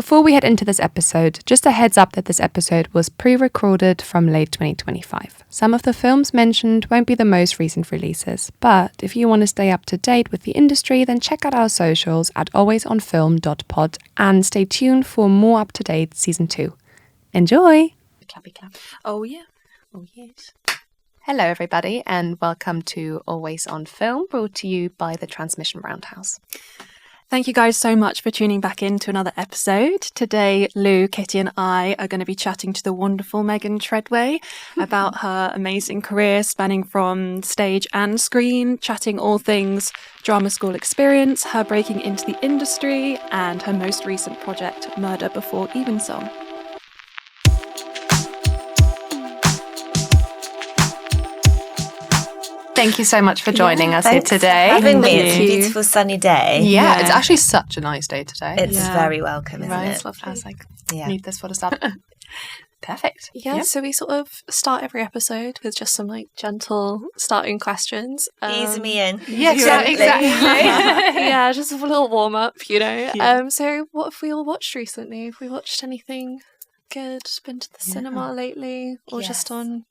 Before we head into this episode, just a heads up that this episode was pre-recorded from late 2025. Some of the films mentioned won't be the most recent releases, but if you want to stay up to date with the industry, then check out our socials at alwaysonfilm.pod and stay tuned for more up-to-date season 2. Enjoy! Clappy clap. Oh yeah. Oh yes. Hello everybody and welcome to Always on Film, brought to you by the Transmission Roundhouse. Thank you guys so much for tuning back in to another episode. Today, Lou, Kitty and I are going to be chatting to the wonderful Meghan Treadway about her amazing career spanning from stage and screen, chatting all things drama school experience, her breaking into the industry and her most recent project, Murder Before Evensong. Thank you so much for joining us here today. Having me. It's a beautiful sunny day. Yeah, it's actually such a nice day today. It's very welcome, isn't it? It's lovely. I was like, need this for the start. Perfect. Yeah, so we sort of start every episode with just some like gentle starting questions. Ease me in. Yes, exactly. Yeah, just a little warm up, you know. Yeah. So what have we all watched recently? Have we watched anything good? Been to the cinema lately? Or just on,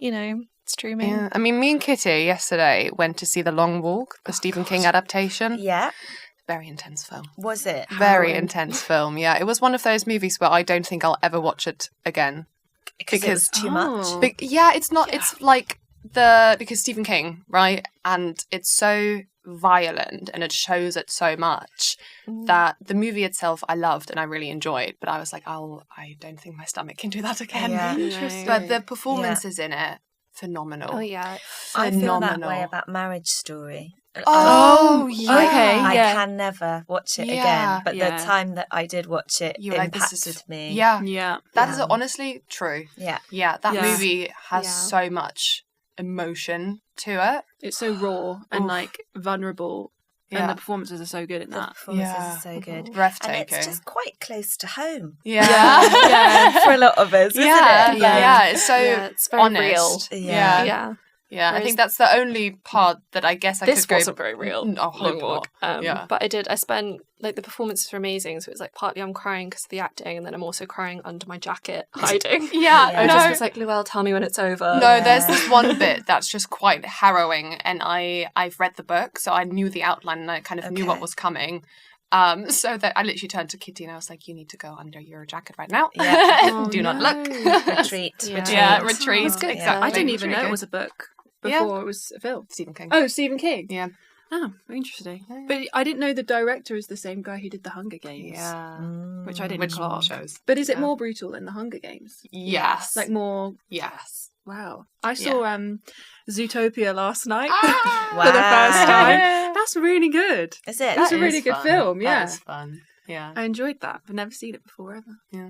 streaming? Yeah. I mean, me and Kitty yesterday went to see The Long Walk, the Stephen King adaptation. Yeah. Very intense film. Was it? Very intense film, yeah. It was one of those movies where I don't think I'll ever watch it again. Because it was too much. It's not, it's like because Stephen King, right? And it's so violent and it shows it so much that the movie itself I loved and I really enjoyed, but I was like, I don't think my stomach can do that again. Yeah. Interesting. But the performances in it, phenomenal. Oh, yeah. I feel that way about Marriage Story. Oh, yeah. Okay, I yeah. can never watch it Yeah. again, but the time that I did watch it You were like, impacted me. Yeah. Yeah. That is honestly true. Yeah. Yeah, that Yeah. movie has Yeah. so much emotion to it. It's so raw and like vulnerable. Yeah. And the performances are so good in The that. performances Yeah. are so good. Breathtaking. And it's just quite close to home. Yeah. For a lot of us, isn't Yeah. it? Yeah. It's so it's very honest. real. Yeah. Yeah. Yeah, I Whereas- think that's the only part that I guess I This could go... wasn't very real. No, I hope Long Walk. not. But I spent, like, the performances were amazing, so it was like partly I'm crying because of the acting, and then I'm also crying under my jacket, hiding. Yeah, I no. just was like, Luelle, tell me when it's over. No, there's this one bit that's just quite harrowing, and I've read the book, so I knew the outline and I kind of knew what was coming. So that I literally turned to Kitty and I was like, you need to go under your jacket right now. Yeah. Do not look. Retreat. Yeah, retreat. That's good. Exactly. I didn't even know Really it good. was a book Yeah. before it was a film. Stephen King. Oh, Stephen King. Yeah. Oh, interesting. Yeah. But I didn't know the director is the same guy who did The Hunger Games. Yeah. Which I didn't Which clock. shows. But is it Yeah. more brutal than The Hunger Games? Yes. Like more... Yes. Wow. I saw Zootopia last night Ah! for the first time. Yeah. That's really good. Is it? That's a That really is good fun. film, yeah. That is fun. Yeah. I enjoyed that. I've never seen it before ever. Yeah.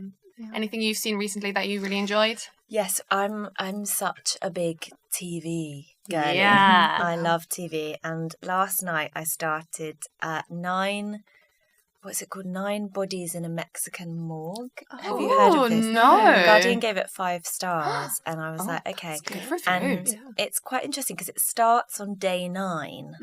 Anything you've seen recently that you really enjoyed? Yes, I'm such a big TV girly. Yeah. I love TV. And last night I started 9 Bodies in a Mexican Morgue. Have you heard of this? No. Guardian gave it 5 stars, and I was like, okay. Good review. And it's quite interesting because it starts on day 9.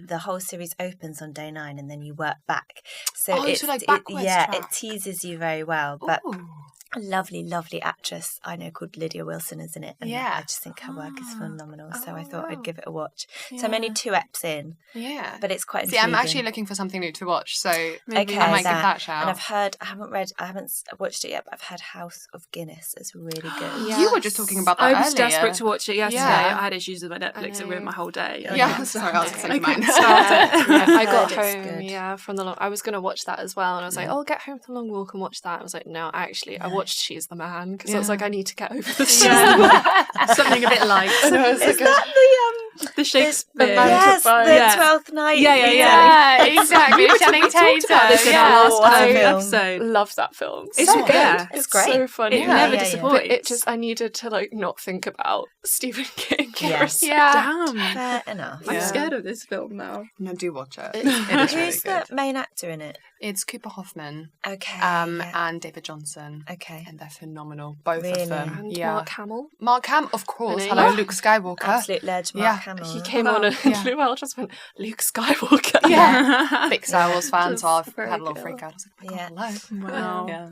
The whole series opens on day 9, and then you work back. So it's so like backwards it track. teases you very well. But Ooh. a lovely, lovely actress I know called Lydia Wilson is in it, and Yeah. I just think her work is phenomenal. So I thought wow. I'd give it a watch. So I'm only 2 eps in, Yeah. but it's quite See, intriguing. I'm actually looking for something new to watch, so Okay, I might give that a shout. And I haven't watched it yet, but I've heard House of Guinness is really good. You were just talking about that I was earlier. desperate to watch it yesterday. Yeah. I had issues with my Netflix. It ruined my whole day. Yeah, sorry, I was I mine. couldn't start it. I got Heard it's home, good. from the long... I was going to watch that as well, and I was like, I'll get home from the Long Walk and watch that. I was like, no, actually, I watched She's the Man, because I was like, I need to get over this. Something a bit light. I know, it's Is like that The Shakespeare. yes, the Yeah. 12th Night? Yeah, exactly. Channing We talked about this Tatum. in our last What a film. episode. love that film. It's so good. good. Yeah. It's great. So funny. It never yeah. disappoints. But it just, I needed to like not think about Stephen King. Yes. Yeah. Damn. Fair enough. I'm Yeah. scared of this film now. No, do watch it. It- It is really Who's good. the main actor in it? It's Cooper Hoffman Okay. and David Johnson. Okay. And they're phenomenal, both Really? of them. And Yeah. Mark Hamill. Mark Hamill, of course. And Hello, he- Luke Skywalker. Absolute ledge, Mark Yeah. Hamill. He came on and Yeah. Luelle just went, Luke Skywalker. Yeah. Big Star Wars fan, Just so I've very had a little good. freak out. I was like, oh my Yeah. God, hello. Wow. Yeah.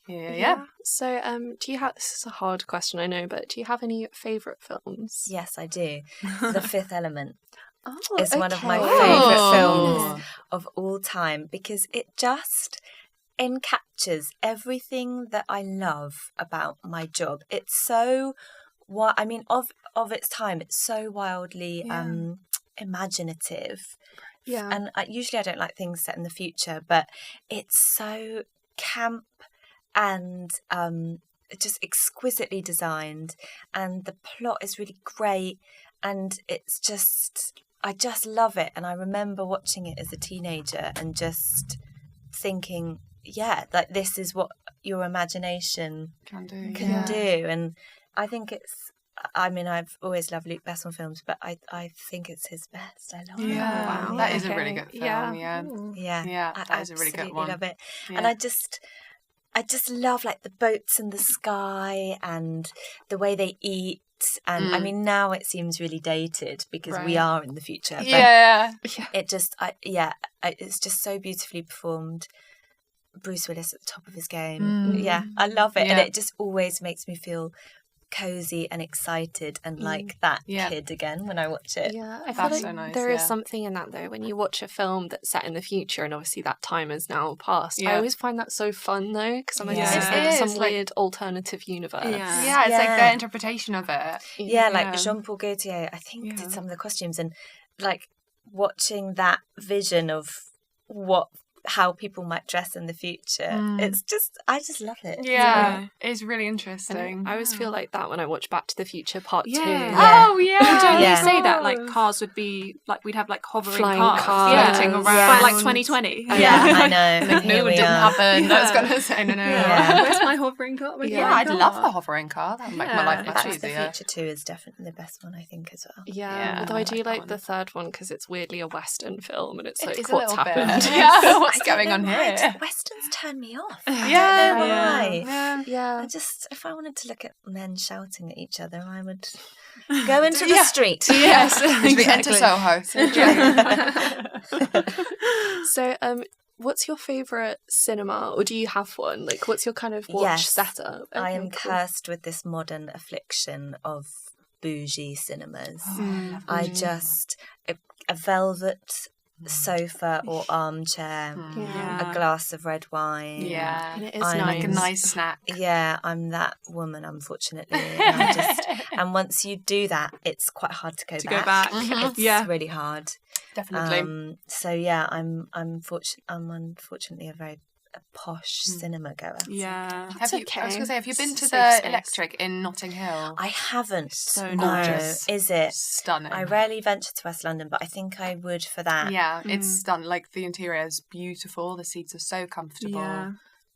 Yeah. So, do you have? This is a hard question, I know, but do you have any favourite films? Yes, I do. The Fifth Element Oh, is one of my okay. favourite films of all time because it just encaptures everything that I love about my job. It's so, of its time, it's so wildly imaginative. Yeah. And usually I don't like things set in the future, but it's so camp and just exquisitely designed, and the plot is really great, and it's just, I just love it. And I remember watching it as a teenager and just thinking, yeah, like this is what your imagination can do. And I think it's, I mean, I've always loved Luc Besson films, but I think it's his best. I love it. Yeah, that is a really good film. Yeah, that is a really good one. I love it. And I just love like the boats in the sky and the way they eat. And I mean, now it seems really dated because we are in the future. But it just, it's just so beautifully performed. Bruce Willis at the top of his game. Yeah, I love it. And it just always makes me feel cozy and excited and like that kid again when I watch it. Yeah, I feel like so nice, there is something in that though when you watch a film that's set in the future and obviously that time is now past. I always find that so fun though because I'm like, this is like some weird alternative universe. Yeah, it's like their interpretation of it. Yeah, like Jean-Paul Gaultier, I think, did some of the costumes, and like watching that vision of how people might dress in the future. It's just, I just love it. Yeah, it's really interesting. And I always feel like that when I watch Back to the Future Part 2. Oh, yeah. You say that, like, cars would be, like, we'd have, like, hovering flying cars. Floating around. By, like, 2020. I know. Like, no, it didn't happen. I was going to say, no. Where's my hovering car? I'd love the hovering car. That would make my life much Back to easier. the Future 2 is definitely the best one, I think, as well. Yeah, although I do like the third one because it's weirdly a Western film and it's like, It's what's a little happened? bit. Yeah, what's going on here? Westerns turn me off. I don't know why. Yeah. I just, if I wanted to look at men shouting at each other, I would go into the street. Yes, enter Soho. So, what's your favourite cinema, or do you have one? Like, what's your kind of watch setup? I am cursed with this modern affliction of bougie cinemas. I just, a velvet sofa or armchair, a glass of red wine. Yeah, and it is I'm nice. like a nice snack. Yeah, I'm that woman, unfortunately. And once you do that, it's quite hard to go back. It's really hard. Definitely. So yeah, I'm unfortunately a posh cinema goer. Yeah. I was going to say, have you been to Safe the space. Electric in Notting Hill? I haven't. So no. gorgeous. Is it? Stunning. I rarely venture to West London, but I think I would for that. Yeah, it's stunning. Like, the interior is beautiful. The seats are so comfortable. Yeah.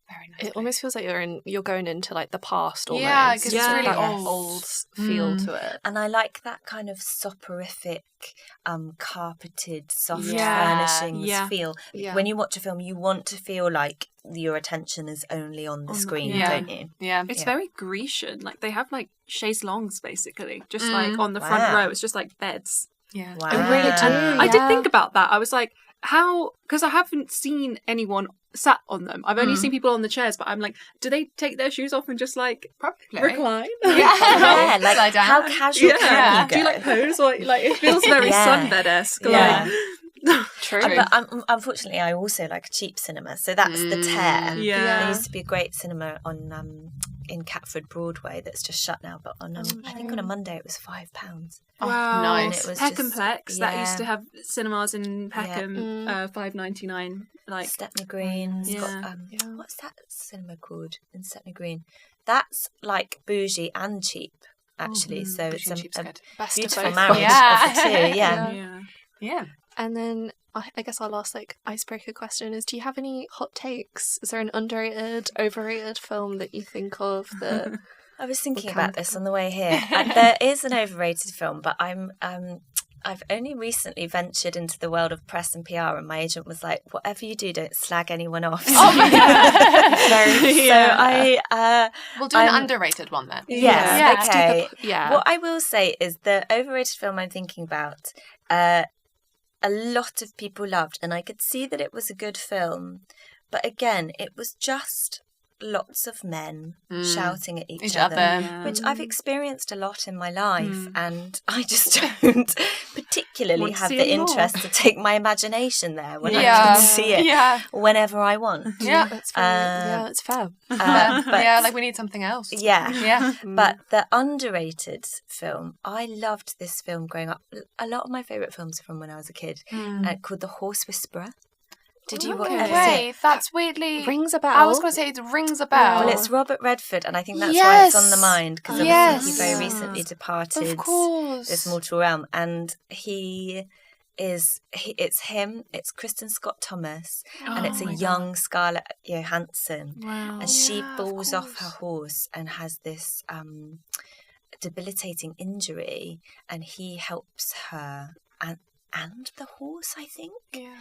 Very nice. It almost feels like you're going into like the past almost. Yeah, because it's really that old feel to it. And I like that kind of soporific, carpeted, soft furnishings feel. Yeah. When you watch a film, you want to feel like your attention is only on the screen, don't you? Yeah. It's very Grecian. Like, they have, like, chaise longues, basically. Just, like, on the front row. It's just, like, beds. Yeah. Wow. I really do. I did think about that. I was like, how... Because I haven't seen anyone sat on them. I've only seen people on the chairs, but I'm like, do they take their shoes off and just, like, Probably. recline? Yeah, like Lie down. how casual can you go? Do you, like, pose? Or, like, it feels very sunbed-esque. Yeah. True. But unfortunately, I also like a cheap cinema, so that's the tear. Yeah. There used to be a great cinema on in Catford Broadway that's just shut now, but on I think on a Monday it was £5. Wow. Nice. It was Peckham-plex, that used to have cinemas in Peckham, $5.99. Like, Stepney Green's Yeah. got what's that cinema called in Stepney Green? That's like bougie and cheap, actually. So it's and cheap's a good. Best of beautiful both marriage worlds. of the two. yeah. Yeah. And then I guess our last like icebreaker question is: do you have any hot takes? Is there an underrated, overrated film that you think of that? I was thinking about this on the way here. There is an overrated film, but I've only recently ventured into the world of press and PR, and my agent was like, "Whatever you do, don't slag anyone off." Oh my God. So We'll do an underrated one then. Yes, Yeah. Let's do okay. yeah. What I will say is the overrated film I'm thinking about, a lot of people loved, and I could see that it was a good film, but again, it was just lots of men shouting at each other. Which I've experienced a lot in my life, and I just don't particularly have the interest to take my imagination there when I can see it whenever I want. Yeah, that's fair. That's fair. But we need something else. Yeah. But the underrated film, I loved this film growing up. A lot of my favourite films are from when I was a kid, called The Horse Whisperer. Did you watch it? Wait, that's weirdly... Rings a bell. I was going to say it rings a bell. Well, it's Robert Redford, and I think that's why it's on the mind, because obviously he very recently departed this mortal realm. And it's him, it's Kristen Scott Thomas, and it's a young Scarlett Johansson. Wow. And she falls off her horse and has this debilitating injury, and he helps her and the horse, I think. Yeah.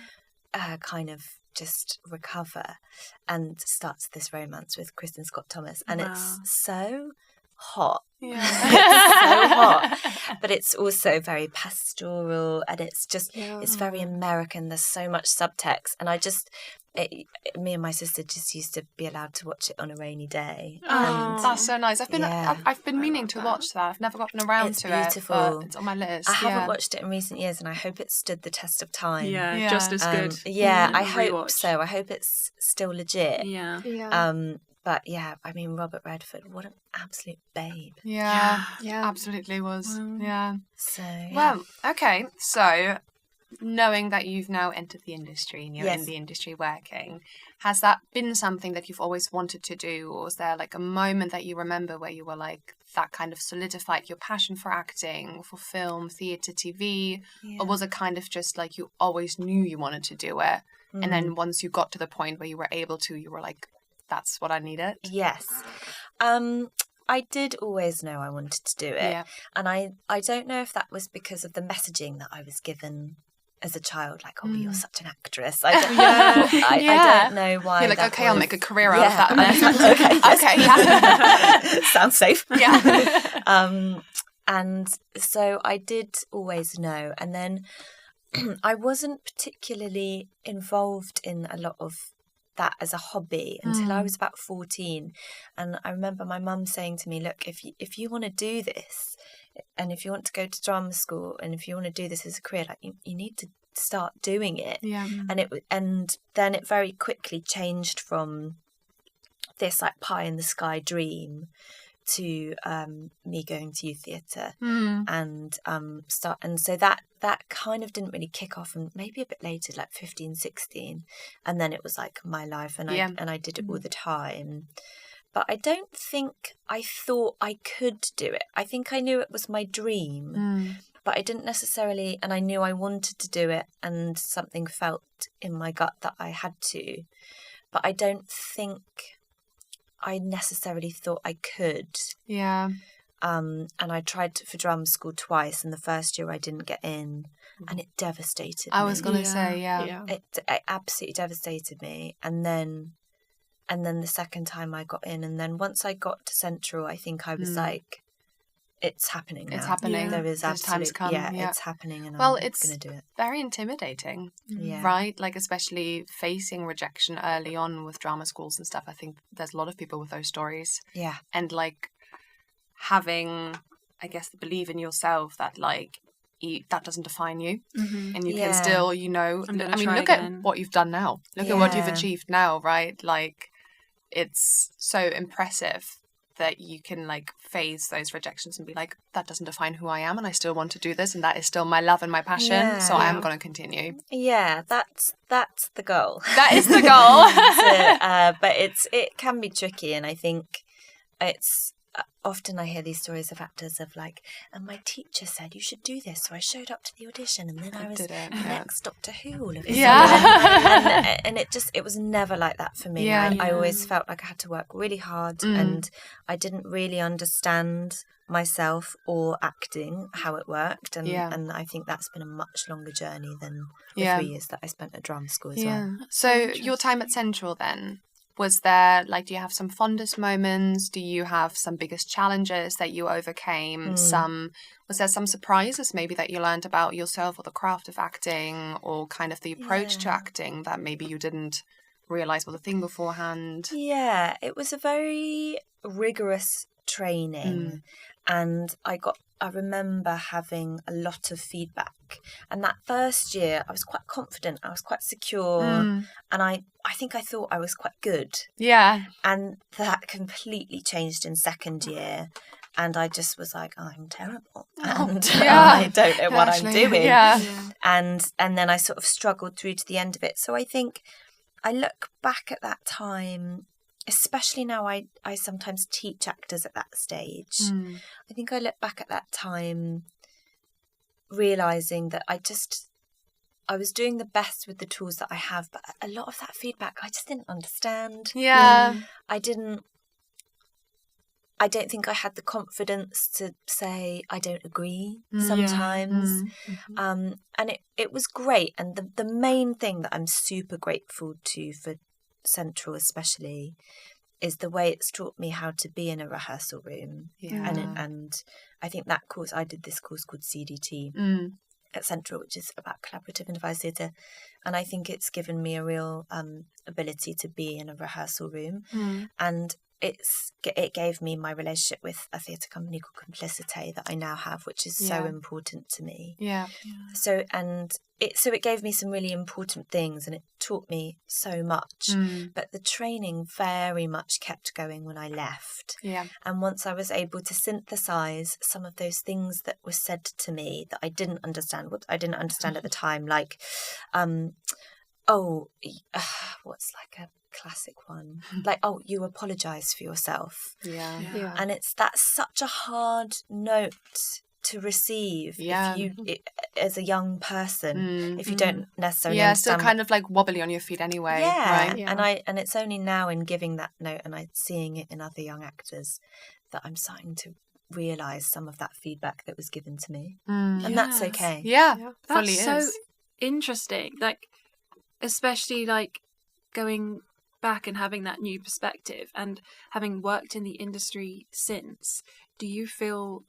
Kind of just recover, and starts this romance with Kristen Scott Thomas, and it's so hot. Yeah. It's so hot, but it's also very pastoral, and it's just it's very American. There's so much subtext, and me and my sister just used to be allowed to watch it on a rainy day. And that's so nice. I've been meaning to watch that. I've never gotten around to it. But it's on my list. I haven't watched it in recent years, and I hope it stood the test of time. Yeah. Just as good. Yeah, I hope so. I hope it's still legit. But I mean, Robert Redford, what an absolute babe. Yeah, absolutely was. Yeah. So well, okay, so knowing that you've now entered the industry and you're in the industry working, has that been something that you've always wanted to do, or was there like a moment that you remember where you were like, that kind of solidified your passion for acting, for film, theatre, TV, or was it kind of just like you always knew you wanted to do it, and then once you got to the point where you were able to, you were like, that's what I needed? Yes. I did always know I wanted to do it, and I don't know if that was because of the messaging that I was given as a child, like, oh, you're such an actress. I don't know. I don't know why. You're like, okay, I'll make a career out of that. Okay, sounds safe. Yeah. And so I did always know, and then I wasn't particularly involved in a lot of that as a hobby until I was about 14. And I remember my mum saying to me, look, if you want to do this, and if you want to go to drama school, and if you want to do this as a career, like you need to start doing it. And then it very quickly changed from this like pie in the sky dream to me going to youth theatre and so that kind of didn't really kick off, and maybe a bit later, like 15, 16, and then it was like my life, and I did it all the time. But I don't think I thought I could do it. I think I knew it was my dream, but I didn't necessarily, and I knew I wanted to do it, and something felt in my gut that I had to, but I don't think I necessarily thought I could. Yeah. And I tried for drama school twice, and the first year I didn't get in, and it devastated me. I was going to say, It absolutely devastated me. And then the second time I got in, and then once I got to Central, I think I was like, it's happening now. It's happening. There is absolutely, it's happening, and I'm going to do it. Very intimidating, right? Like, especially facing rejection early on with drama schools and stuff. I think there's a lot of people with those stories. Yeah. And like having, I guess, the belief in yourself that like that doesn't define you, and you can still, look at what you've done now. Look at what you've achieved now, right? Like, it's so impressive that you can like face those rejections and be like, that doesn't define who I am, and I still want to do this, and that is still my love and my passion, so I am going to continue. Yeah, that's the goal. That is the goal. But it can be tricky, and I think it's often I hear these stories of actors of like, and my teacher said you should do this, so I showed up to the audition, and then I was next Doctor Who all of a sudden. And it was never like that for me. I always felt like I had to work really hard, and I didn't really understand myself or acting, how it worked, and I think that's been a much longer journey than the 3 years that I spent at drama school as well. So your time at Central then, was there, like, do you have some fondest moments? Do you have some biggest challenges that you overcame? Was there some surprises maybe that you learned about yourself or the craft of acting, or kind of the approach to acting that maybe you didn't realise was a thing beforehand? Yeah, it was a very rigorous training, and I remember having a lot of feedback. And that first year, I was quite confident, I was quite secure, and I think I thought I was quite good. Yeah. And that completely changed in second year. And I just was like, I'm terrible. And I don't know what I'm doing. Yeah. And then I sort of struggled through to the end of it. So I think I look back at that time, especially now I sometimes teach actors at that stage. I think I look back at that time realising that I was doing the best with the tools that I have, but a lot of that feedback I just didn't understand. Yeah. I don't think I had the confidence to say I don't agree sometimes. And it was great. And the main thing that I'm super grateful to for Central especially is the way it's taught me how to be in a rehearsal room. And I think that course, I did this course called CDT at Central, which is about collaborative and devised theatre. And I think it's given me a real ability to be in a rehearsal room. And it gave me my relationship with a theatre company called Complicité that I now have, which is so important to me. So it gave me some really important things, and it taught me so much. But the training very much kept going when I left. And once I was able to synthesize some of those things that were said to me that I didn't understand, what I didn't understand at the time, like what's like a classic one, like, oh, you apologize for yourself. And that's such a hard note to receive if you as a young person, if you don't necessarily understand. Still kind of like wobbly on your feet anyway. Right? And it's only now in giving that note and I seeing it in other young actors that I'm starting to realise some of that feedback that was given to me. And that's okay. That's fully so is. Interesting. Like, especially like going back and having that new perspective and having worked in the industry since, do you feel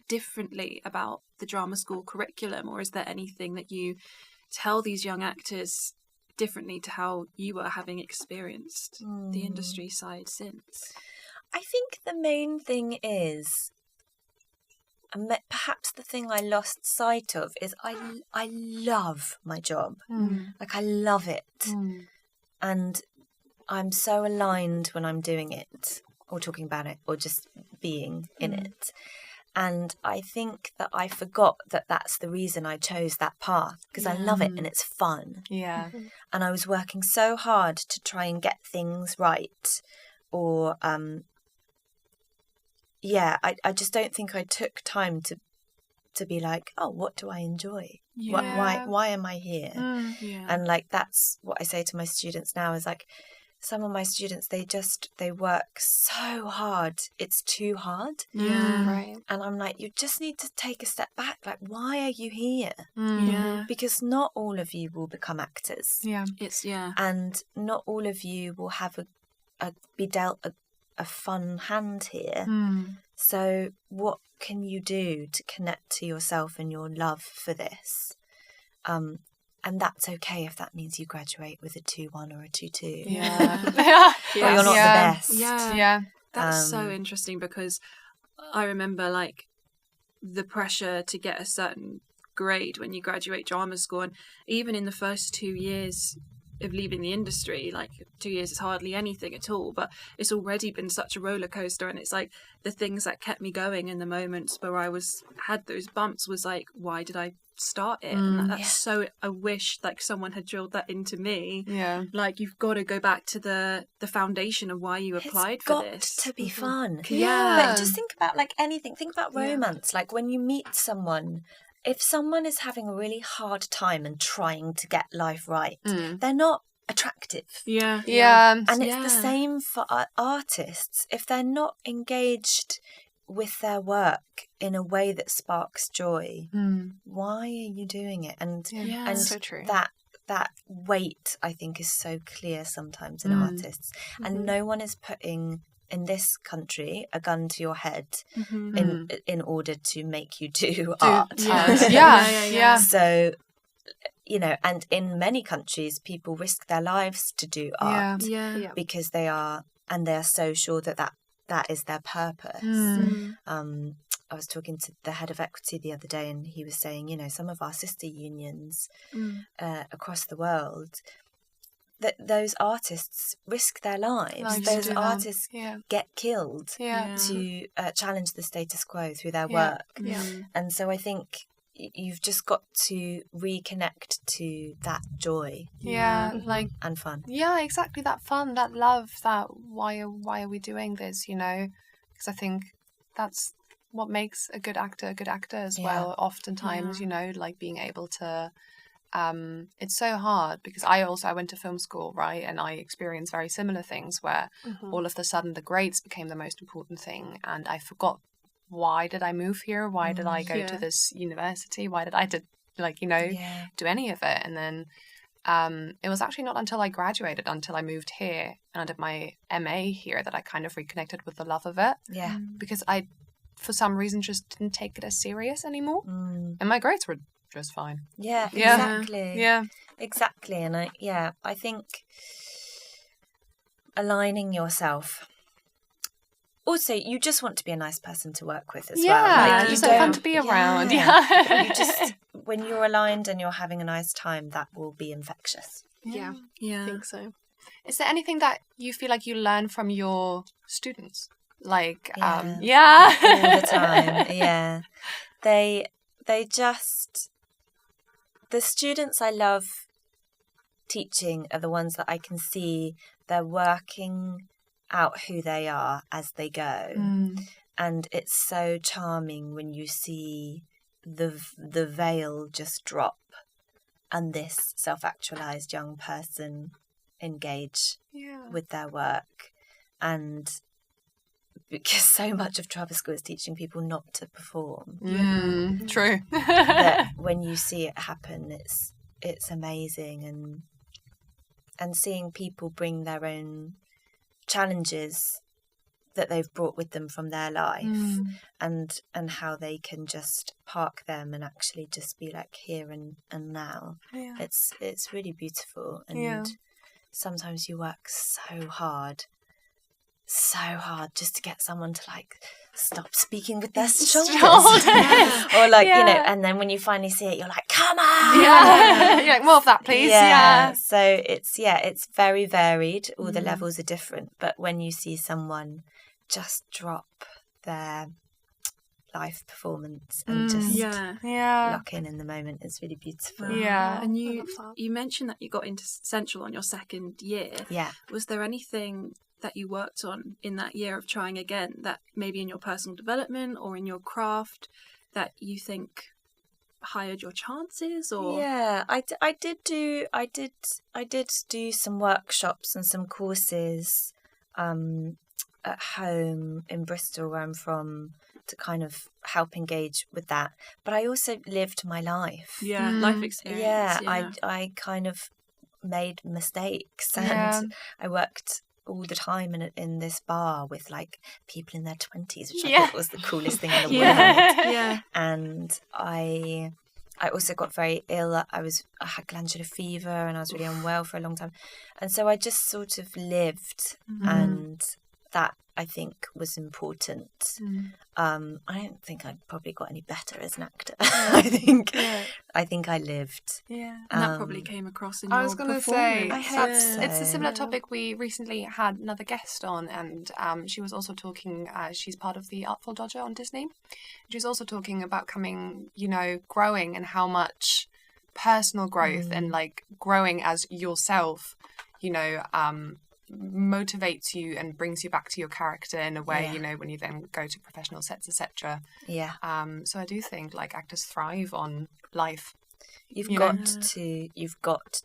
differently about the drama school curriculum, or is there anything that you tell these young actors differently to how you were, having experienced the industry side since? I think the main thing is, and perhaps the thing I lost sight of, is I love my job. Like, I love it. And I'm so aligned when I'm doing it or talking about it or just being in it. And I think that I forgot that that's the reason I chose that path, because I love it and it's fun. And I was working so hard to try and get things right, or I just don't think I took time to be like, oh, what do I enjoy? Why am I here? And like, that's what I say to my students now, is like, some of my students, they work so hard, it's too hard. Right. And I'm like, you just need to take a step back. Like, why are you here? Because not all of you will become actors. And not all of you will have be dealt a fun hand here. So what can you do to connect to yourself and your love for this? And that's okay if that means you graduate with a 2-1 or a 2-2. But you're not the best. That's so interesting, because I remember like the pressure to get a certain grade when you graduate drama school, and even in the first 2 years of leaving the industry, like 2 years is hardly anything at all, but it's already been such a roller coaster. And it's like the things that kept me going in the moments where I had those bumps was like, why did I start it? And that's so, I wish like someone had drilled that into me. Like, you've got to go back to the foundation of why you applied for this. It's got to be fun. But just think about like anything. Think about romance. Like, when you meet someone, if someone is having a really hard time and trying to get life right, they're not attractive. And it's the same for artists. If they're not engaged with their work in a way that sparks joy, why are you doing it? And so true. that weight, I think, is so clear sometimes in artists. And no one is putting, in this country, a gun to your head in order to make you do art. So you know, and in many countries, people risk their lives to do art because they're so sure that is their purpose. I was talking to the head of equity the other day, and he was saying, you know, some of our sister unions across the world, that those artists risk their lives. Those artists get killed to challenge the status quo through their work. And so I think you've just got to reconnect to that joy and fun. Exactly, that fun, that love, that why are we doing this, you know, because I think that's what makes a good actor as well. Oftentimes, you know, like being able to it's so hard, because I went to film school, right, and I experienced very similar things where all of a sudden the grades became the most important thing, and I forgot, why did I move here? Why did I go to this university? Why did I do any of it? And then it was actually not until I graduated, until I moved here and I did my MA here, that I kind of reconnected with the love of it. Because I, for some reason, just didn't take it as serious anymore. And my grades were just fine. Exactly. Exactly. And I think aligning yourself. Also, you just want to be a nice person to work with as well. Like, you're so fun to be around. You just, when you're aligned and you're having a nice time, that will be infectious. I think so. Is there anything that you feel like you learn from your students? Like, all the time. The students I love teaching are the ones that I can see they're working out who they are as they go. And it's so charming when you see the veil just drop and this self-actualized young person engage with their work. And because so much of travel school is teaching people not to perform. True. That when you see it happen, it's amazing, and seeing people bring their own challenges that they've brought with them from their life, and how they can just park them and actually just be like here and now. It's really beautiful, and sometimes you work so hard just to get someone to like stop speaking with their shoulders. Or like, you know, and then when you finally see it, you're like, come on! You're like, more of that, please. So it's very varied. All the levels are different. But when you see someone just drop their live performance and just lock in the moment, it's really beautiful. And you mentioned that you got into Central on your second year. Was there anything that you worked on in that year of trying again, that maybe in your personal development or in your craft, that you think hired your chances? Or I did do some workshops and some courses at home in Bristol, where I'm from, to kind of help engage with that. But I also lived my life. Life experience. I kind of made mistakes, and I worked all the time in this bar with like people in their 20s, which I thought was the coolest thing in the world. And I also got very ill. I had glandular fever, and I was really unwell for a long time, and so I just sort of lived, and that I think was important. I don't think I probably got any better as an actor. I think I lived. And that probably came across in your performance. I was going to say, I hope so. It's a similar topic. We recently had another guest on, and she was also talking, she's part of the Artful Dodger on Disney. She was also talking about growing, and how much personal growth and like growing as yourself, motivates you and brings you back to your character in a way, when you then go to professional sets, etc. So I do think like actors thrive on life. You've got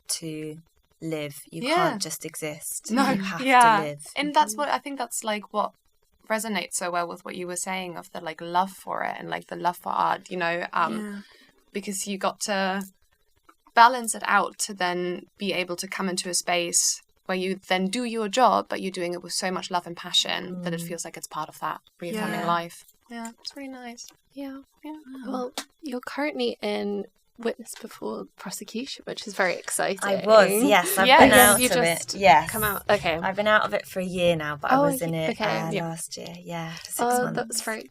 to live. You can't just exist. No, you have to live. And that's what I think, that's like what resonates so well with what you were saying of the like love for it and like the love for art, because you got to balance it out to then be able to come into a space where you then do your job, but you're doing it with so much love and passion that it feels like it's part of that reaffirming life. Yeah, it's really nice. Yeah. Well, you're currently in Witness Before Prosecution, which is very exciting. I was, yes. I've been out of it. Yes. Come out. Okay. I've been out of it for a year now, but I was in it last year. Yeah, for 6 months. That's very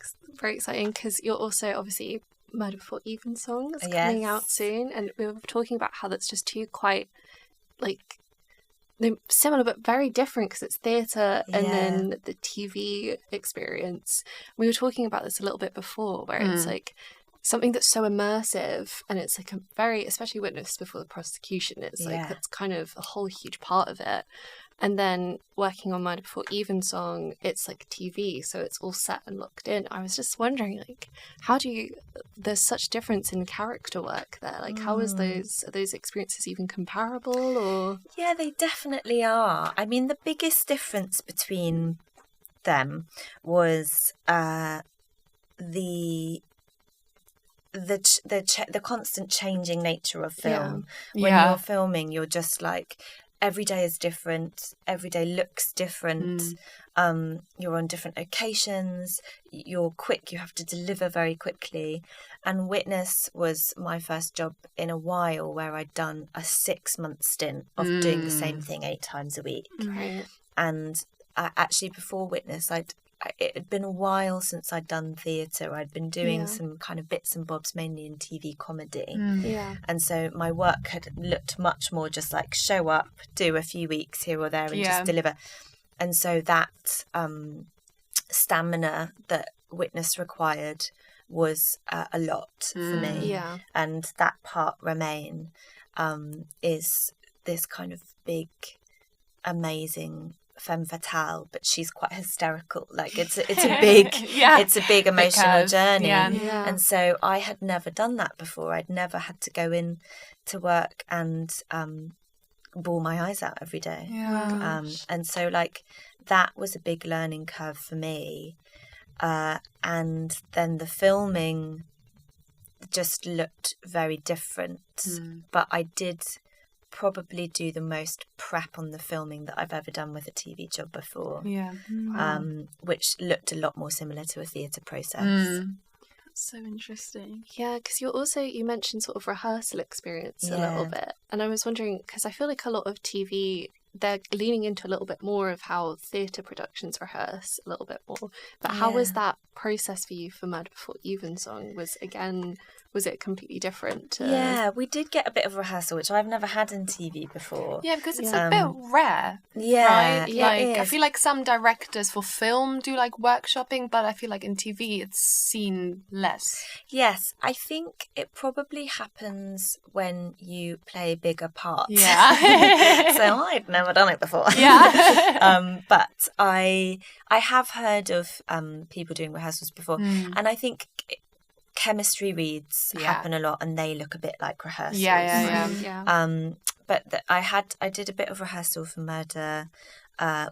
exciting, because you're also obviously Murder Before Evensong is coming out soon, and we were talking about how that's just two quite they're similar but very different, because it's theatre and then the TV experience. We were talking about this a little bit before, where it's like something that's so immersive, and it's like a very, especially Witness Before the Prosecution, it's like that's kind of a whole huge part of it. And then working on Murder Before Evensong, it's like TV, so it's all set and locked in. I was just wondering, like, there's such difference in character work there. Like, how are those experiences even comparable? Or yeah, they definitely are. I mean, the biggest difference between them was the constant changing nature of film. When you're filming, you're just like, every day is different, every day looks different. You're on different locations, you're quick, you have to deliver very quickly. And Witness was my first job in a while, where I'd done a 6-month stint of doing the same thing 8 times a week. Right. And actually before Witness, it had been a while since I'd done theatre. I'd been doing some kind of bits and bobs, mainly in TV comedy. And so my work had looked much more just like show up, do a few weeks here or there, and just deliver. And so that stamina that Witness required was a lot for me. Yeah. And that part, Remain, is this kind of big, amazing femme fatale, but she's quite hysterical. Like it's a big it's a big emotional journey. And so I had never done that before. I'd never had to go in to work and bawl my eyes out every day. And so like that was a big learning curve for me. And then the filming just looked very different, but I did probably do the most prep on the filming that I've ever done with a TV job before. Which looked a lot more similar to a theatre process. So interesting. Yeah, because you mentioned sort of rehearsal experience a little bit, and I was wondering, because I feel like a lot of TV, they're leaning into a little bit more of how theatre productions rehearse a little bit more. But how was that process for you for Murder Before Evensong? Was it completely different? Yeah, we did get a bit of rehearsal, which I've never had in TV before. Yeah, because it's a bit rare. Yeah, right? Like, I feel like some directors for film do like workshopping, but I feel like in TV it's seen less. Yes, I think it probably happens when you play bigger parts. Yeah. So I'd never done it before. Yeah. But I have heard of people doing rehearsals before, and I think chemistry reads happen a lot, and they look a bit like rehearsals. But I did a bit of rehearsal for Murder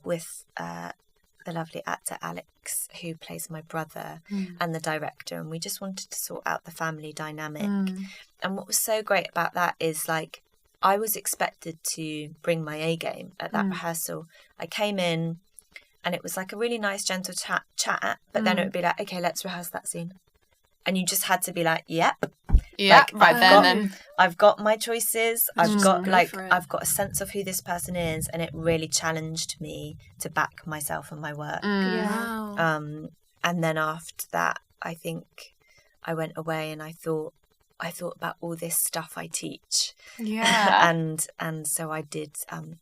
with the lovely actor Alex, who plays my brother, and the director, and we just wanted to sort out the family dynamic. And what was so great about that is, like, I was expected to bring my A game at that rehearsal. I came in and it was like a really nice gentle chat, but then it would be like, okay, let's rehearse that scene. And you just had to be like, yep. Yeah, like, right then. I've got my choices. I've got a sense of who this person is, and it really challenged me to back myself and my work. And then after that, I think I went away and I thought about all this stuff I teach. And so I did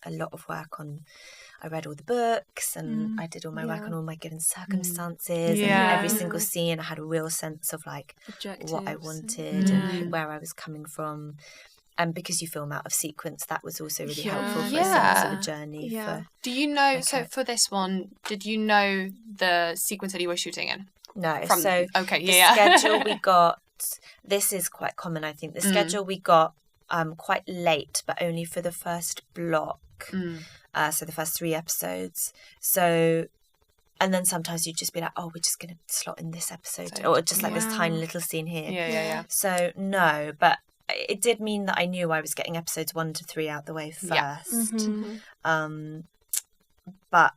a lot of work on. I read all the books, and I did all my work on all my given circumstances, and every single scene I had a real sense of like what I wanted and where I was coming from. And because you film out of sequence, that was also really helpful for a sense of a journey. Do you know, so for this one, did you know the sequence that you were shooting in? No. The schedule we got, this is quite common, I think. The schedule we got quite late, but only for the first block. So the first 3 episodes. So, and then sometimes you'd just be like, oh, we're just going to slot in this episode, or just like this tiny little scene here. So no, but it did mean that I knew I was getting episodes 1 to 3 out the way first. But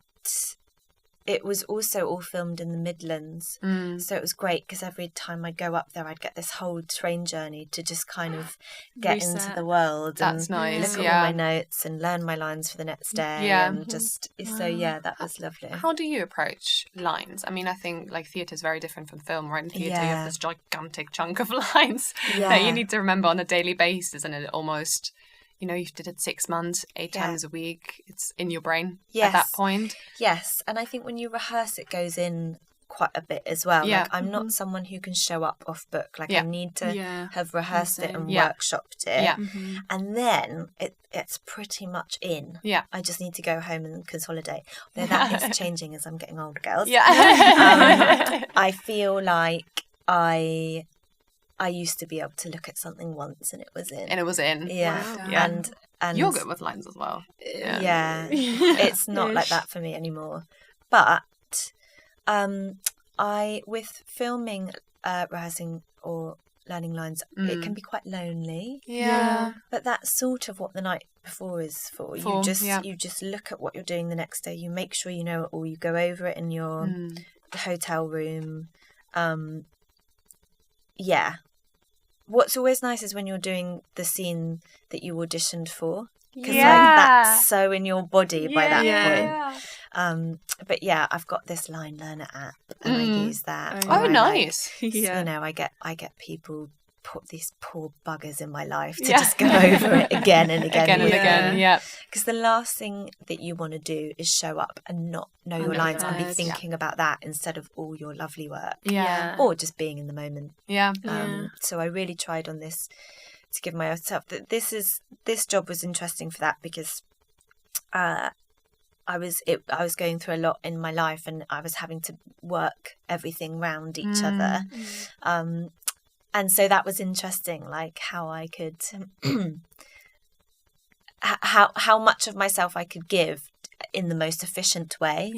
it was also all filmed in the Midlands. So it was great because every time I'd go up there, I'd get this whole train journey to just kind of get into the world. That's and nice. Look at all my notes and learn my lines for the next day. Yeah. And just, so yeah, that was lovely. How do you approach lines? I mean, I think like theatre is very different from film, right? In theatre, you have this gigantic chunk of lines that you need to remember on a daily basis, and it almost, you know, you did it 6 months, 8 times a week. It's in your brain at that point. Yes, and I think when you rehearse, it goes in quite a bit as well. Yeah. Like, I'm not someone who can show up off book. Like, I need to have rehearsed it and workshopped it. Yeah. And then it's pretty much in. Yeah. I just need to go home and consolidate. Though that is changing as I'm getting older, girls. Yeah. I feel like I used to be able to look at something once and it was in. Yeah. Wow. Yeah. And You're good with lines as well. Yeah. It's not like that for me anymore. But with filming, rehearsing or learning lines, it can be quite lonely. Yeah. But that's sort of what the night before is for. You just look at what you're doing the next day. You make sure you know it all. You go over it in your hotel room. Yeah. What's always nice is when you're doing the scene that you auditioned for. Because like that's so in your body by that point. But yeah, I've got this line learner app and I use that. Oh, nice. You know, I get people, put these poor buggers in my life to just go over it again and again. Yeah. Because the last thing that you want to do is show up and not know your lines and be thinking about that instead of all your lovely work. Yeah. Or just being in the moment. Yeah. So I really tried on this to give myself that this job was interesting for that because I was going through a lot in my life and I was having to work everything round each other. And so that was interesting, like how I could how much of myself I could give in the most efficient way,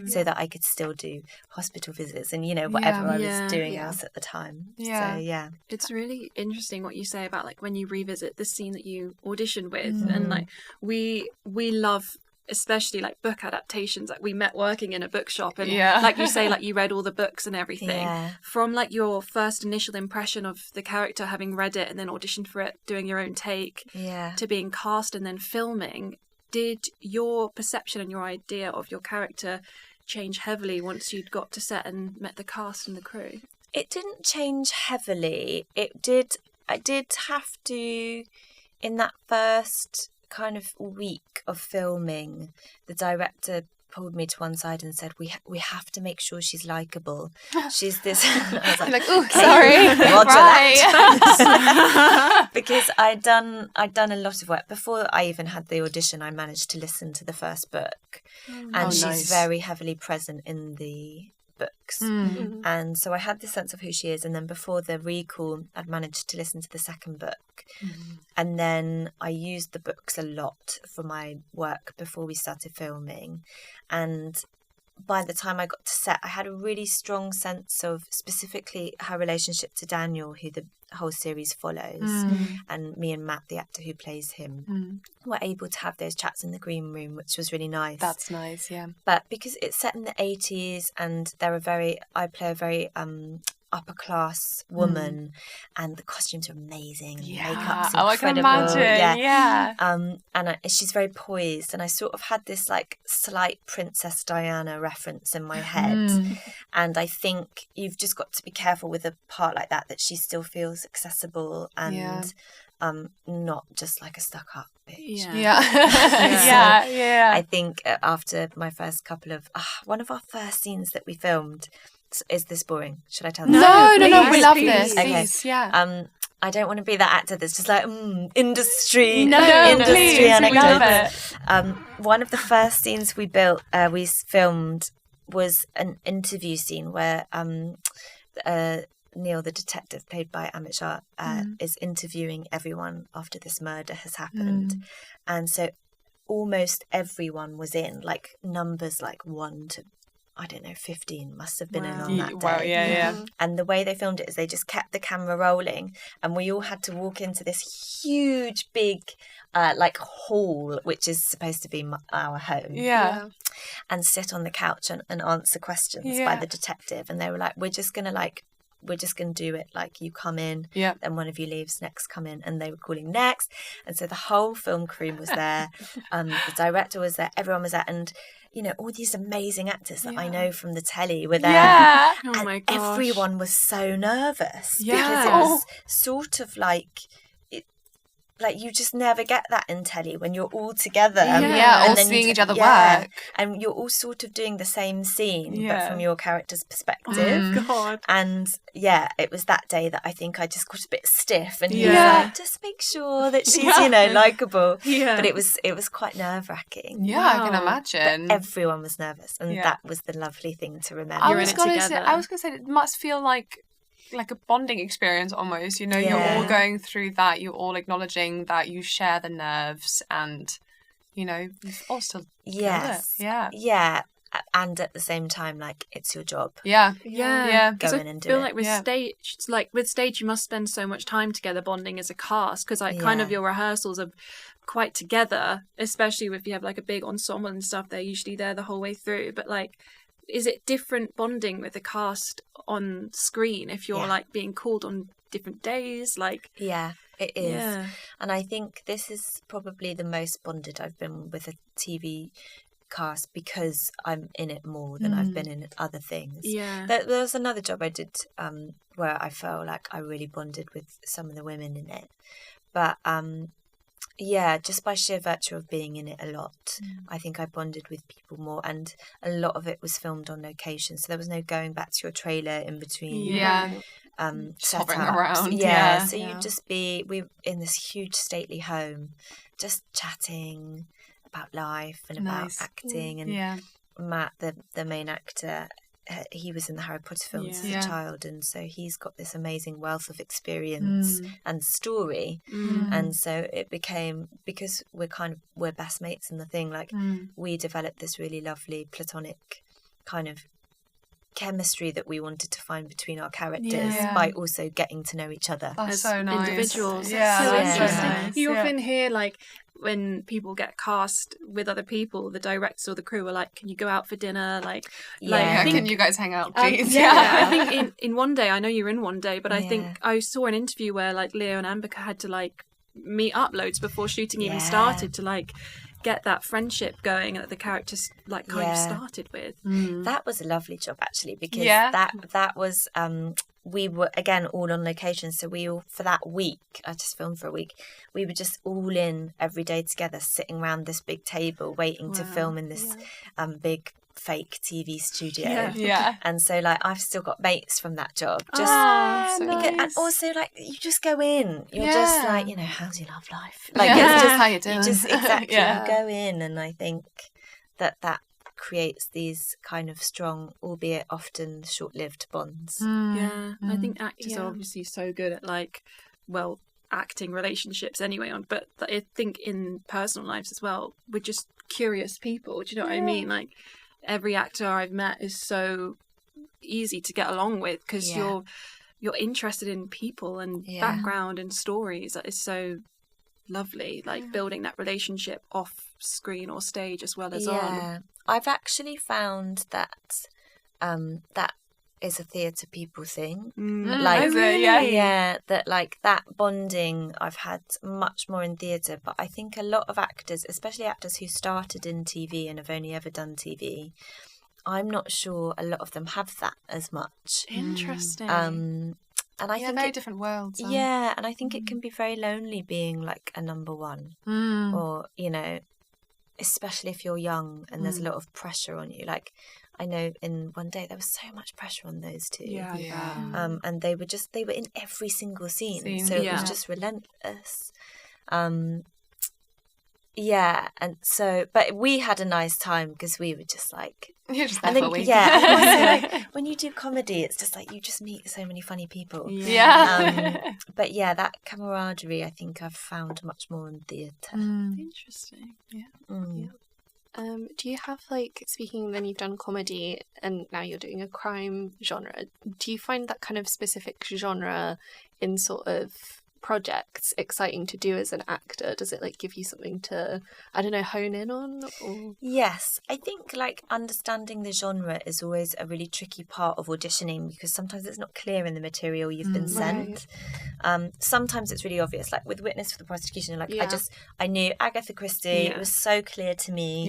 so that I could still do hospital visits and, you know, whatever I was doing else at the time. So it's really interesting what you say about like when you revisit the scene that you auditioned with, and like we love, especially like book adaptations. Like we met working in a bookshop, and like you say, like you read all the books and everything. From like your first initial impression of the character, having read it and then auditioned for it, doing your own take, to being cast and then filming. Did your perception and your idea of your character change heavily once you'd got to set and met the cast and the crew? It didn't change heavily. It did. I did have to, in that first kind of week of filming, the director pulled me to one side and said, we have to make sure she's likeable. She's this. I was like, oh, sorry. Roger that. Because I'd done a lot of work before I even had the audition. I managed to listen to the first book, and she's very heavily present in the books. And so I had this sense of who she is, and then before the recall I'd managed to listen to the second book, and then I used the books a lot for my work before we started filming. And by the time I got to set, I had a really strong sense of specifically her relationship to Daniel, who the whole series follows, and me and Matt, the actor who plays him, were able to have those chats in the green room, which was really nice. That's nice, yeah. But because it's set in the 80s and I play a very upper class woman, and the costumes are amazing, and the makeup's incredible. I can imagine, and she's very poised, and I sort of had this like slight Princess Diana reference in my head, and I think you've just got to be careful with a part like that she still feels accessible and not just like a stuck-up bitch. I think after my first couple of one of our first scenes that we filmed. Is this boring? Should I tell them? No, we love please. this. Okay. Please, yeah. I don't want to be that actor that's just like industry. No, industry please, anecdotes. we love it. One of the first scenes we filmed was an interview scene where Neil, the detective played by Amit Shah, is interviewing everyone after this murder has happened, and so almost everyone was in, like numbers like 1 to I don't know, 15 must have been in on that day. Wow, yeah. And the way they filmed it is they just kept the camera rolling, and we all had to walk into this huge, big, like hall, which is supposed to be our home. Yeah. And sit on the couch and answer questions by the detective. And they were like, we're just going to do it. Like, you come in, then one of you leaves, next come in. And they were calling next. And so the whole film crew was there. The director was there. Everyone was there. And, you know, all these amazing actors that I know from the telly were there. Yeah. Oh my gosh. Everyone was so nervous because it was sort of like you just never get that in telly when you're all together. All seeing each other work. And you're all sort of doing the same scene, but from your character's perspective. God. And it was that day that I think I just got a bit stiff, and he was like, just make sure that she's, you know, likeable. Yeah. But it was quite nerve-wracking. Yeah, I can imagine. But everyone was nervous, and that was the lovely thing to remember. I was going to say it must feel like a bonding experience almost, you know. You're all going through that, you're all acknowledging that you share the nerves, and you know, you've all still and at the same time, like, it's your job. Go in and do feel it. like with stage you must spend so much time together bonding as a cast, because kind of your rehearsals are quite together, especially if you have like a big ensemble and stuff. They're usually there the whole way through, but like, is it different bonding with the cast on screen if you're like being called on different days? Like, it is. And I think this is probably the most bonded I've been with a TV cast, because I'm in it more than I've been in other things. There was another job I did where I felt like I really bonded with some of the women in it, but just by sheer virtue of being in it a lot, I think I bonded with people more, and a lot of it was filmed on location, so there was no going back to your trailer in between. Hovering around. So you'd just be in this huge stately home, just chatting about life and about acting. And Matt, the main actor, he was in the Harry Potter films as a child, and so he's got this amazing wealth of experience and story. And so it became, because we're best mates in the thing, like we developed this really lovely platonic kind of chemistry that we wanted to find between our characters by also getting to know each other as so nice. Individuals. Yeah, so that's interesting. so nice. You often hear, like, when people get cast with other people, the directors or the crew are like, can you go out for dinner? Can you guys hang out, please? I think in One Day, I know you're in One Day, but I think I saw an interview where like Leo and Ambika had to like meet up loads before shooting even started to like get that friendship going that the characters like kind of started with. That was a lovely job actually, because that was we were again all on location, so we all, for that week, I just filmed for a week, we were just all in every day together, sitting around this big table waiting to film in this big fake TV studio. And so like I've still got mates from that job, just and also like you just go in, you're just like, you know, how's your love life, like it's just how you doing, you just exactly you go in, and I think that creates these kind of strong, albeit often short-lived bonds. I think actors are obviously so good at like, well, acting relationships anyway, but I think in personal lives as well, we're just curious people, do you know what I mean? Like, every actor I've met is so easy to get along with, because you're interested in people and background and stories. That is so lovely, like building that relationship off screen or stage as well as on. I've actually found that that is a theatre people thing. Like, that like that bonding I've had much more in theatre, but I think a lot of actors, especially actors who started in TV and have only ever done TV, I'm not sure a lot of them have that as much. Interesting. And I think very different worlds. And I think it can be very lonely being like a number one, or, you know, especially if you're young and there's a lot of pressure on you. Like, I know in One Day there was so much pressure on those two. And they were in every single scene. So it was just relentless. And so, but we had a nice time because we were just like, you're just and there then, for a week. and also, like, when you do comedy, it's just like you just meet so many funny people. But that camaraderie, I think I've found much more in theatre. Interesting. Do you have, like, speaking, then you've done comedy and now you're doing a crime genre, do you find that kind of specific genre in sort of projects exciting to do as an actor? Does it, like, give you something to, I don't know, hone in on? Or... Yes, I think, like, understanding the genre is always a really tricky part of auditioning, because sometimes it's not clear in the material you've been sent. Right. Sometimes it's really obvious, like with Witness for the Prosecution, like I knew Agatha Christie. It was so clear to me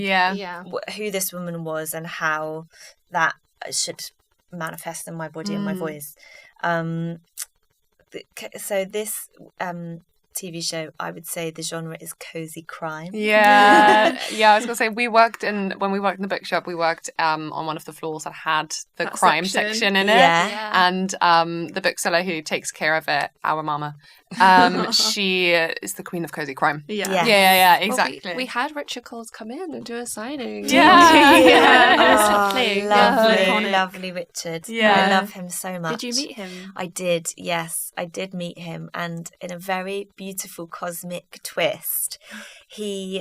who this woman was and how that should manifest in my body and my voice. So this TV show, I would say the genre is cozy crime. Yeah. I was gonna say, when we worked in the bookshop, we worked on one of the floors that had the crime section in it. And the bookseller who takes care of it, our mama, she is the queen of cozy crime. Yeah, exactly. Well, we had Richard Coles come in and do a signing. Lovely Richard. I love him so much. Did you meet him? I did, yes, I did meet him, and in a very beautiful cosmic twist, he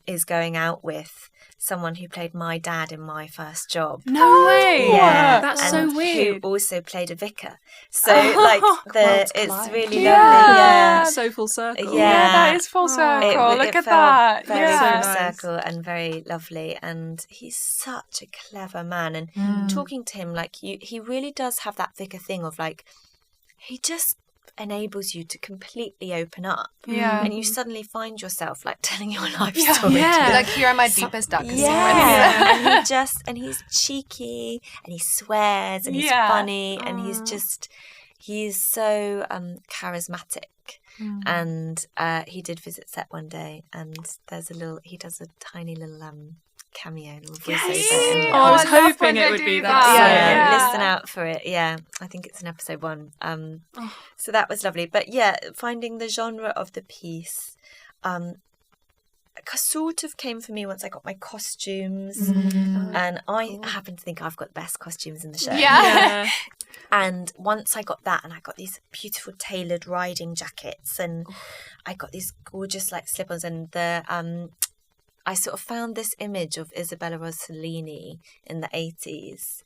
is going out with someone who played my dad in my first job. No way! Yeah, that's so weird. Who also played a vicar. So it's really lovely. Yeah, so full circle. Yeah, that is full circle. Look at that. Very full circle and very lovely. And he's such a clever man. And talking to him, like he really does have that vicar thing of like, he just enables you to completely open up, and you suddenly find yourself like telling your life story. Like, here are my deepest, darkest secrets. and he's cheeky, and he swears, and he's funny, and he's so charismatic. And he did visit set one day, and he does a tiny little cameo. I was hoping it would be that. Listen out for it. I think it's in episode 1. So that was lovely. But finding the genre of the piece sort of came for me once I got my costumes, and I happen to think I've got the best costumes in the show. And once I got that, and I got these beautiful tailored riding jackets, and I got these gorgeous like slip-ons, and I sort of found this image of Isabella Rossellini in the 80s.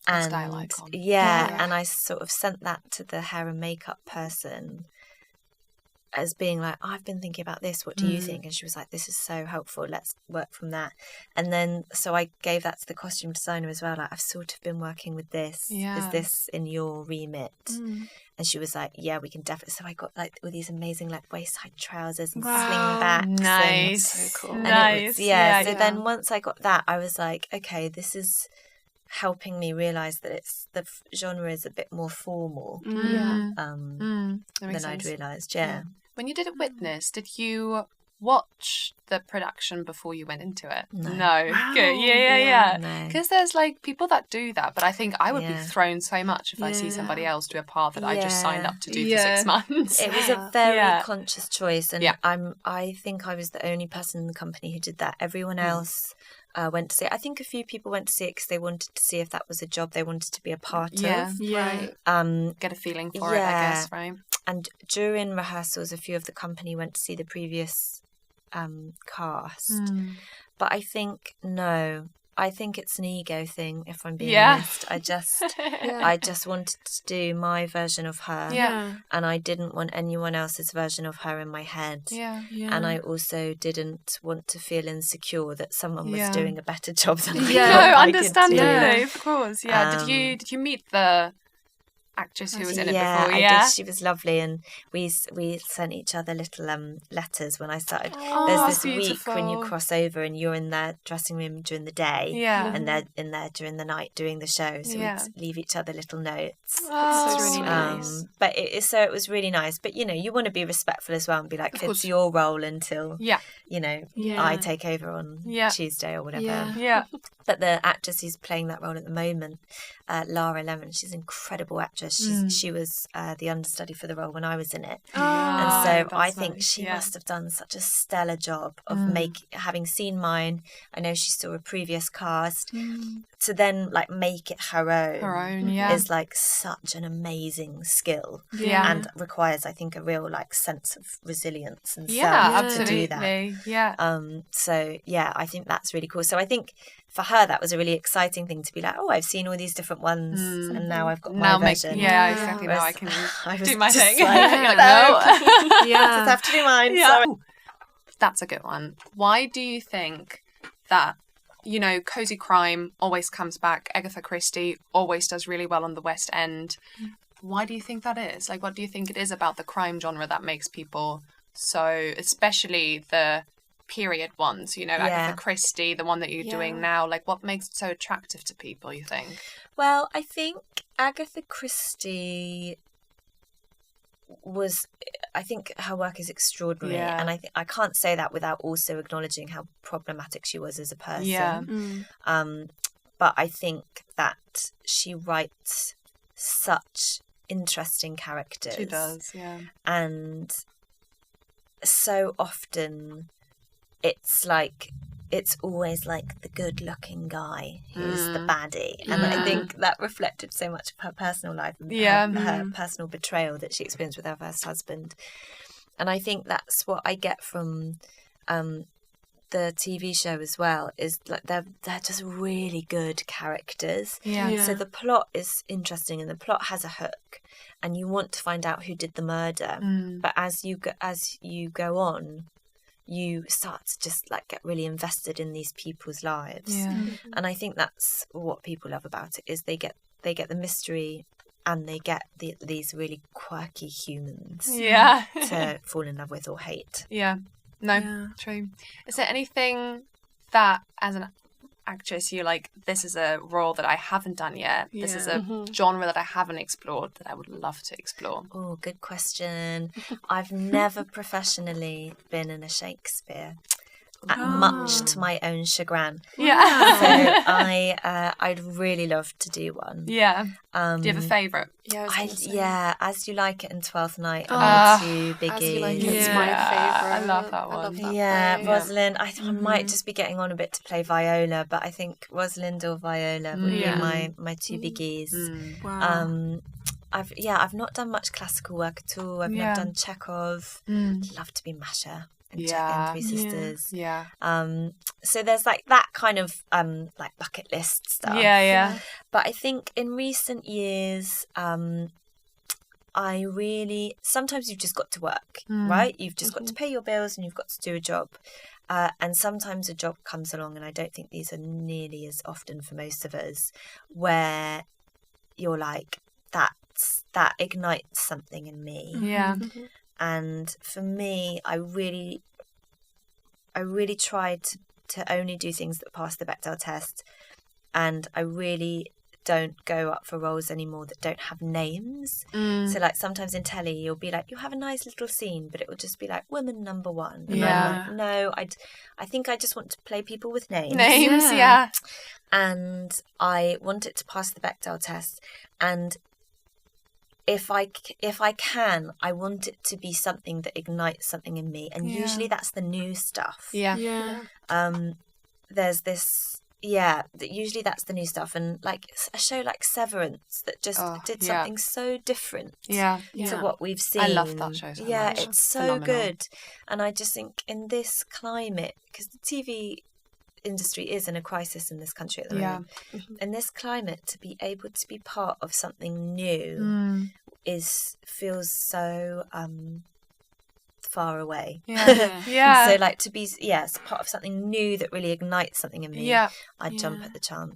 And style icon. And I sort of sent that to the hair and makeup person as being like, I've been thinking about this, what do you think? And she was like, this is so helpful, let's work from that. And then so I gave that to the costume designer as well, like, I've sort of been working with this, is this in your remit? And she was like, yeah, we can definitely. So I got like all these amazing like waist-high trousers and slingbacks. Nice. So cool. Nice. So then once I got that, I was like, okay, this is helping me realise that the genre is a bit more formal than I'd realised. When you did a Witness, did you watch the production before you went into it? No. Wow. Good. Yeah. No. Because there's like people that do that, but I think I would be thrown so much if I see somebody else do a part that I just signed up to do for 6 months. It was a very conscious choice, and I think I was the only person in the company who did that. Everyone else went to see it. I think a few people went to see it because they wanted to see if that was a job they wanted to be a part of. Right. Get a feeling for it, I guess, right? And during rehearsals, a few of the company went to see the previous cast. But I think it's an ego thing, if I'm being honest. I just wanted to do my version of her, and I didn't want anyone else's version of her in my head. And I also didn't want to feel insecure that someone was doing a better job than I could. Understandably, of course. Did you meet the actress who was in it before? I did. She was lovely, and we sent each other little letters when I started. There's this week when you cross over and you're in their dressing room during the day, and they're in there during the night doing the show, so we'd leave each other little notes. That's really nice. But it was really nice, but you want to be respectful as well and be like, it's your role until I take over on Tuesday or whatever. But the actress who's playing that role at the moment, Lara Lemon, she's an incredible actress. actress. She was the understudy for the role when I was in it. Ah, and so I think she must have done such a stellar job of having seen mine. I know she saw a previous cast. To then like make it her own is like such an amazing skill. And requires, I think, a real like sense of resilience and self to do that. So yeah, I think that's really cool. So I think for her that was a really exciting thing to be like, oh, I've seen all these different ones and now I've got my version. Exactly. Now I can do my thing. Like, no. I just have to do mine. Sorry. That's a good one. Why do you think that, you know, cozy crime always comes back? Agatha Christie always does really well on the West End. Why do you think that is? Like, what do you think it is about the crime genre that makes people so, especially the period ones, you know, Agatha Christie, the one that you're doing now, like what makes it so attractive to people, you think? Well, I think Agatha Christie I think her work is extraordinary, and I can't say that without also acknowledging how problematic she was as a person. But I think that she writes such interesting characters. She does, and so often it's always like the good-looking guy who's the baddie, and I think that reflected so much of her personal life and her personal betrayal that she experienced with her first husband. And I think that's what I get from the TV show as well, is like they're just really good characters. So the plot is interesting and the plot has a hook, and you want to find out who did the murder. But as you go on, you start to just like get really invested in these people's lives. And I think that's what people love about it, is they get the mystery and they get these really quirky humans to fall in love with or hate. True. Is there anything that as an actress you're like, this is a role that I haven't done yet, this is a genre that I haven't explored that I would love to explore? Oh, good question. I've never professionally been in a Shakespeare, much to my own chagrin. So I'd really love to do one. Do you have a favourite? As You Like It and Twelfth Night are my two biggies. As You Like It is my favourite. I love that one. I love that play. Rosalind. I might just be getting on a bit to play Viola, but I think Rosalind or Viola would be my two biggies. I've not done much classical work at all. I've not done Chekhov. I'd love to be Masha in Three Sisters. So there's like that kind of like bucket list stuff. But I think in recent years, sometimes you've just got to work, right? You've just got to pay your bills and you've got to do a job. And sometimes a job comes along, and I don't think these are nearly as often for most of us, where you're like, that ignites something in me. And for me, I really tried to only do things that pass the Bechdel test, and I really don't go up for roles anymore that don't have names. So like sometimes in telly you'll be like, you have a nice little scene, but it will just be like woman number one. And I'm like, no, I think I just want to play people with names. And I want it to pass the Bechdel test, and if I can, I want it to be something that ignites something in me, and usually that's the new stuff. There's this, usually that's the new stuff, and like a show like Severance that just did something so different to what we've seen. I love that show so much. It's so good, and I just think in this climate, because the TV industry is in a crisis in this country at the moment. In this climate, to be able to be part of something new feels so far away. So like to be part of something new that really ignites something in me, I'd jump at the chance.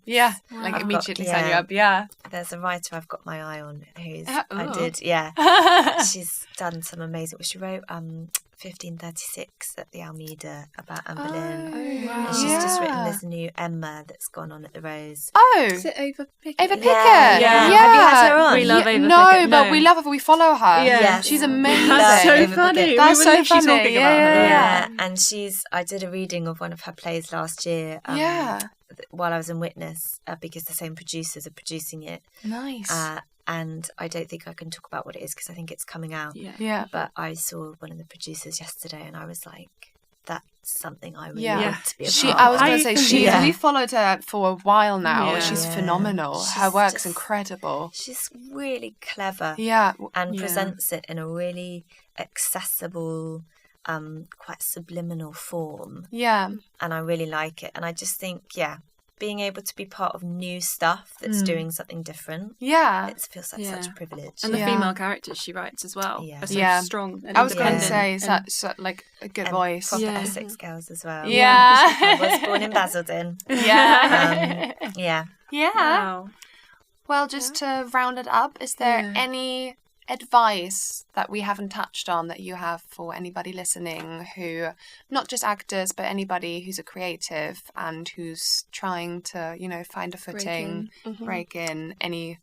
Like immediately sign you up. There's a writer I've got my eye on who's she's done some amazing, she wrote 1536 at the Almeida about Anne Boleyn. And she's just written this new Emma that's gone on at the Rose. Is it Ava Pickett? Ava Pickett. Have you had her on? We love Ava Pickett. No, but we love her. We follow her. She's amazing. That's so funny. That's so literally funny. talking about her. And I did a reading of one of her plays last year. While I was in Witness, because the same producers are producing it. Nice. and I don't think I can talk about what it is because I think it's coming out. Yeah. But I saw one of the producers yesterday, and I was like, that's something I really want to be a part of. I was going to say, we followed her for a while now. Yeah. She's phenomenal. Her work's incredible. She's really clever. Yeah. And presents it in a really accessible, quite subliminal form. Yeah. And I really like it. And I just think, being able to be part of new stuff that's doing something different. Yeah. It feels like such a privilege. And the female characters she writes as well are so strong and I was going to independent. say, so, like, a good voice. Proper Essex girls as well. Yeah. I was born in Basildon. Yeah. Wow. Well, just to round it up, is there any advice that we haven't touched on that you have for anybody listening who, not just actors, but anybody who's a creative and who's trying to, find a footing, break in, any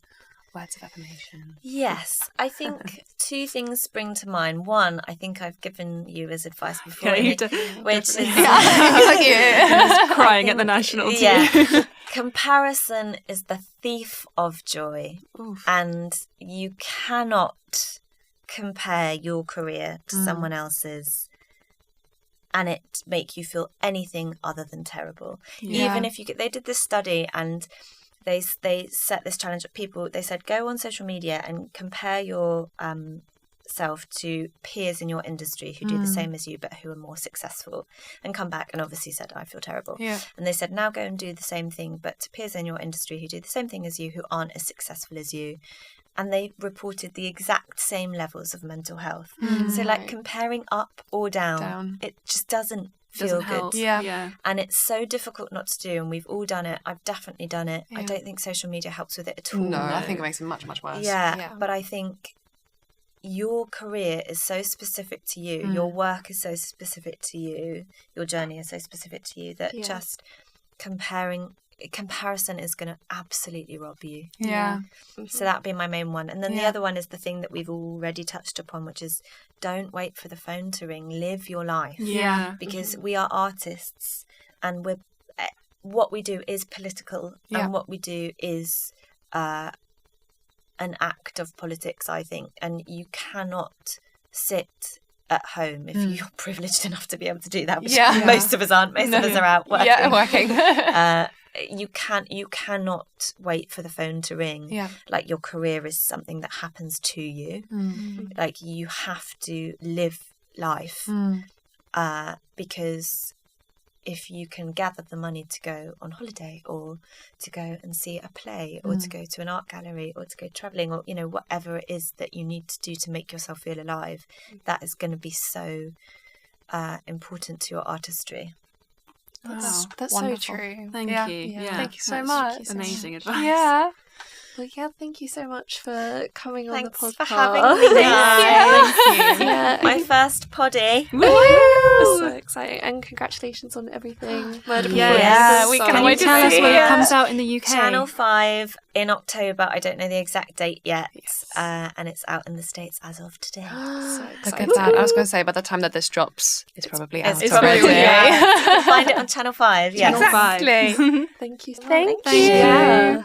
words of affirmation? Yes, I think two things spring to mind. One, I think I've given you as advice before, which is crying at the National too. Yeah. Comparison is the thief of joy. Oof. And you cannot compare your career to someone else's and it make you feel anything other than terrible. Even if they did this study and they set this challenge at people. They said, go on social media and compare your self to peers in your industry who do the same as you but who are more successful, and come back and obviously said, I feel terrible. And they said, now go and do the same thing but to peers in your industry who do the same thing as you, who aren't as successful as you, and they reported the exact same levels of mental health. So like comparing up or down. It just doesn't feel good. And it's so difficult not to do, and we've all done it. I've definitely done it. I don't think social media helps with it at all. No, I think it makes it much, much worse. But I think your career is so specific to you, your work is so specific to you, your journey is so specific to you that just comparison is going to absolutely rob you. So that'd be my main one. And then the other one is the thing that we've already touched upon, which is don't wait for the phone to ring. Live your life. Because we are artists, and what we do is political, and what we do is an act of politics, I think. And you cannot sit at home if you're privileged enough to be able to do that, which most of us aren't. Most of us are out working. You cannot wait for the phone to ring. Like, your career is something that happens to you. Like, you have to live life because if you can gather the money to go on holiday, or to go and see a play, or to go to an art gallery, or to go travelling, or whatever it is that you need to do to make yourself feel alive, that is going to be so important to your artistry. That's wonderful. so true. Thank you. Thank you so much. Amazing advice. Well, thank you so much for coming on the podcast. Thanks for having me. Thank you. My first poddy. Woo! That's so exciting. And congratulations on everything. Murder Before Evensong. we Can you tell us when it comes out in the UK? Channel 5 in October. I don't know the exact date yet. And it's out in the States as of today. So Look exciting. at that. I was going to say, by the time that this drops, it's probably out. It's probably already. Find it on Channel 5. Channel 5. Exactly. Thank you so much. Thank you. Yeah.